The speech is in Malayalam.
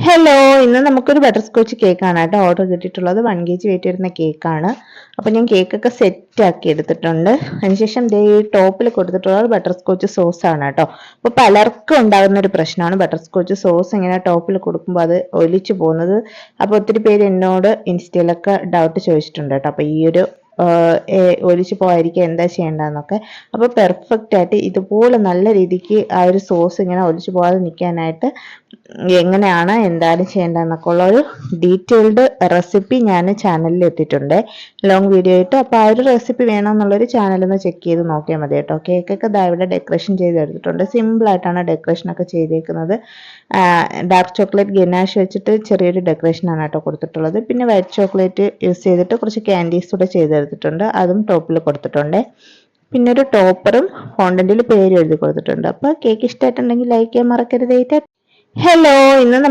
ഹലോ, ഇന്ന് നമുക്കൊരു ബട്ടർ സ്കോച്ച് കേക്കാണ് കേട്ടോ ഓർഡർ കിട്ടിയിട്ടുള്ളത്. 1 kg വെയിറ്റ് വരുന്ന കേക്കാണ്. അപ്പോൾ ഞാൻ കേക്കൊക്കെ സെറ്റ് ആക്കി എടുത്തിട്ടുണ്ട്. അതിനുശേഷം ദേ ഈ ടോപ്പിൽ കൊടുത്തിട്ടുള്ളത് ബട്ടർ സ്കോച്ച് സോസ് ആണ് കേട്ടോ. അപ്പോൾ പലർക്കും ഉണ്ടാകുന്ന ഒരു പ്രശ്നമാണ് ബട്ടർ സ്കോച്ച് സോസ് ഇങ്ങനെ ടോപ്പിൽ കൊടുക്കുമ്പോൾ അത് ഒലിച്ചു പോകുന്നത്. അപ്പോൾ ഒത്തിരി പേര് എന്നോട് ഇൻസ്റ്റയിലൊക്കെ ഡൗട്ട് ചോദിച്ചിട്ടുണ്ട് കേട്ടോ. അപ്പോൾ ഈ ഒരു ഒലിച്ചു പോകാതിരിക്കുക എന്താ ചെയ്യേണ്ടതെന്നൊക്കെ. അപ്പോൾ പെർഫെക്റ്റ് ആയിട്ട് ഇതുപോലെ നല്ല രീതിക്ക് ആ ഒരു സോസ് ഇങ്ങനെ ഒലിച്ചു പോകാതെ നിൽക്കാനായിട്ട് എങ്ങനെയാണ് എന്താണ് ചെയ്യേണ്ടതെന്നൊക്കെ ഉള്ള ഒരു ഡീറ്റെയിൽഡ് റെസിപ്പി ഞാൻ ചാനലിൽ എത്തിയിട്ടുണ്ട്, ലോങ് വീഡിയോ ആയിട്ട്. അപ്പോൾ ആ ഒരു റെസിപ്പി വേണമെന്നുള്ളൊരു ചാനലൊന്ന് ചെക്ക് ചെയ്ത് നോക്കിയാൽ മതി കേട്ടോ. കേക്കൊക്കെ ദാ ഇവിടെ ഡെക്കറേഷൻ ചെയ്തെടുത്തിട്ടുണ്ട്. സിമ്പിളായിട്ടാണ് ഡെക്കറേഷനൊക്കെ ചെയ്തേക്കുന്നത്. ഡാർക്ക് ചോക്ലേറ്റ് ഗനാഷ് വെച്ചിട്ട് ചെറിയൊരു ഡെക്കറേഷനാണ് കേട്ടോ കൊടുത്തിട്ടുള്ളത്. പിന്നെ വൈറ്റ് ചോക്ലേറ്റ് യൂസ് ചെയ്തിട്ട് കുറച്ച് ക്യാൻഡീസ് കൂടെ ചെയ്തെടുത്തിട്ടുണ്ട്, അതും ടോപ്പിൽ കൊടുത്തിട്ടുണ്ട്. പിന്നെ ഒരു ടോപ്പറും ഫോണ്ടന്റിൽ പേര് എഴുതി കൊടുത്തിട്ടുണ്ട്. അപ്പോൾ കേക്ക് ഇഷ്ടമായിട്ടുണ്ടെങ്കിൽ ലൈക്ക് ചെയ്യാൻ മറക്കരുത്. ഹലോ, ഇന്ന്